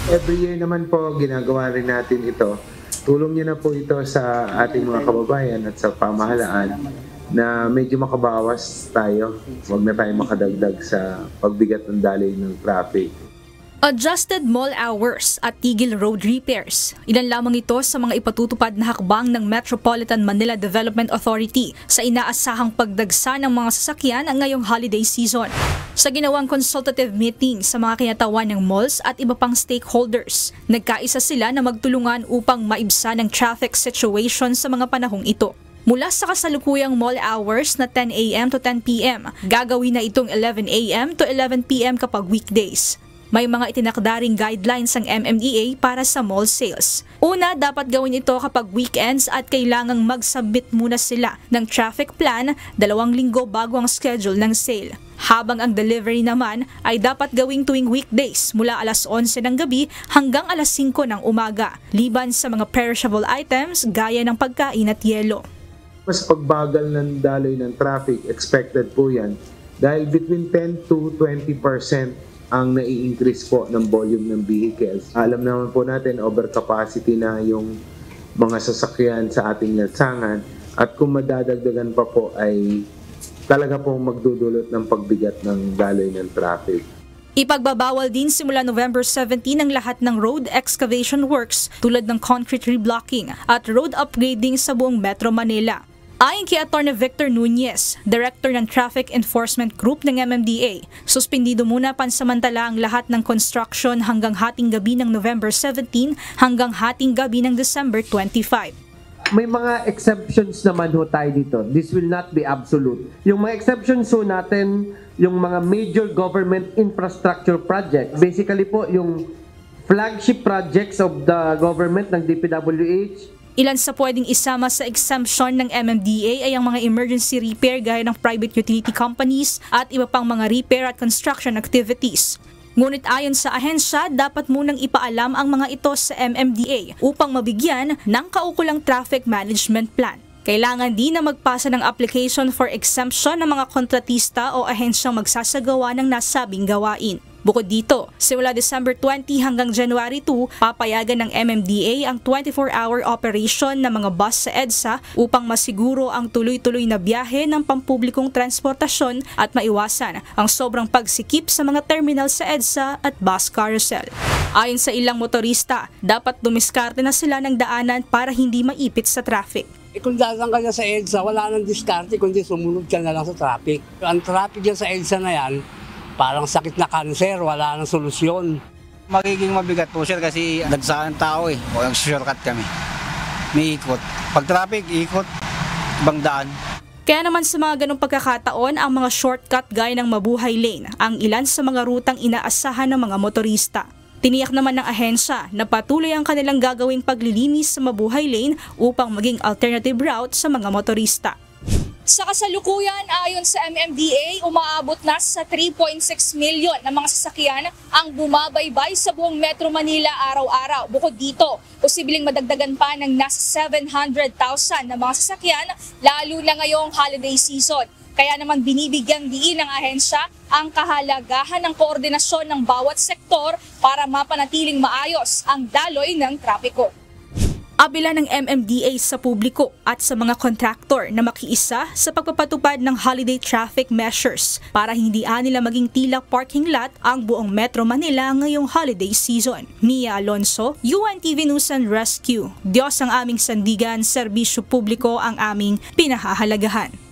Every year naman po, ginagawa rin natin ito. Tulong niyo na po ito sa ating mga kababayan at sa pamahalaan na medyo makabawas tayo. Huwag na tayo makadagdag sa pagbigat ng daloy ng traffic. Adjusted mall hours at tigil road repairs. Ilan lamang ito sa mga ipatutupad na hakbang ng Metropolitan Manila Development Authority sa inaasahang pagdagsa ng mga sasakyan ngayong holiday season. Sa ginawang consultative meeting sa mga kinatawan ng malls at iba pang stakeholders, nagkaisa sila na magtulungan upang maibsan ang traffic situation sa mga panahong ito. Mula sa kasalukuyang mall hours na 10 a.m. to 10 p.m., gagawin na itong 11 a.m. to 11 p.m. kapag weekdays. May mga itinakdaring guidelines ang MMDA para sa mall sales. Una, dapat gawin ito kapag weekends at kailangang mag-submit muna sila ng traffic plan 2 linggo bago ang schedule ng sale. Habang ang delivery naman ay dapat gawing tuwing weekdays mula alas 11 ng gabi hanggang alas 5 ng umaga, liban sa mga perishable items gaya ng pagkain at yelo. Mas pagbagal ng daloy ng traffic, expected po yan, dahil between 10 to 20% ang nai-increase po ng volume ng vehicles. Alam naman po natin, overcapacity na yung mga sasakyan sa ating lansangan at kung madadagdagan pa po ay talaga pong magdudulot ng pagbigat ng daloy ng traffic. Ipagbabawal din simula November 17 ang lahat ng road excavation works tulad ng concrete reblocking at road upgrading sa buong Metro Manila. Ayon kay Atty. Victor Nunez, Director ng Traffic Enforcement Group ng MMDA, suspindido muna pansamantala ang lahat ng construction hanggang hating gabi ng November 17 hanggang hating gabi ng December 25. May mga exceptions naman ho tayo dito. This will not be absolute. Yung mga exceptions ho natin, yung mga major government infrastructure projects, basically po yung flagship projects of the government ng DPWH. Ilan sa pwedeng isama sa exemption ng MMDA ay ang mga emergency repair gaya ng private utility companies at iba pang mga repair at construction activities. Ngunit ayon sa ahensya, dapat munang ipaalam ang mga ito sa MMDA upang mabigyan ng kaukulang traffic management plan. Kailangan din na magpasa ng application for exemption ng mga kontratista o ahensyang magsasagawa ng nasabing gawain. Bukod dito, simula December 20 hanggang January 2, papayagan ng MMDA ang 24-hour operation ng mga bus sa EDSA upang masiguro ang tuloy-tuloy na biyahe ng pampublikong transportasyon at maiwasan ang sobrang pagsikip sa mga terminal sa EDSA at bus carousel. Ayon sa ilang motorista, dapat dumiskarte na sila ng daanan para hindi maipit sa traffic. Kung dadang ka na sa EDSA, wala nang diskarte kundi sumunod ka na lang sa traffic. Ang traffic dyan sa EDSA na yan, parang sakit na cancer, wala nang solusyon. Magiging mabigat po sir kasi dagsaan tao o shortcut kami. May ikot. Pag traffic, ikot, ibang daan. Kaya naman sa mga ganong pagkakataon, ang mga shortcut gaya ng Mabuhay Lane ang ilan sa mga rutang inaasahan ng mga motorista. Tiniyak naman ng ahensya na patuloy ang kanilang gagawing paglilinis sa Mabuhay Lane upang maging alternative route sa mga motorista. Sa kasalukuyan, ayon sa MMDA, umaabot na sa 3.6 milyon na mga sasakyan ang bumabaybay sa buong Metro Manila araw-araw. Bukod dito, posibleng madagdagan pa ng nasa 700,000 na mga sasakyan lalo na ngayong holiday season. Kaya naman binibigyang diin ng ahensya ang kahalagahan ng koordinasyon ng bawat sektor para mapanatiling maayos ang daloy ng trapiko. Abila ng MMDA sa publiko at sa mga kontraktor na makiisa sa pagpapatupad ng holiday traffic measures para hindi nila maging tila parking lot ang buong Metro Manila ngayong holiday season. Mia Alonso, UNTV News and Rescue. Diyos ang aming sandigan, serbisyo publiko ang aming pinahahalagahan.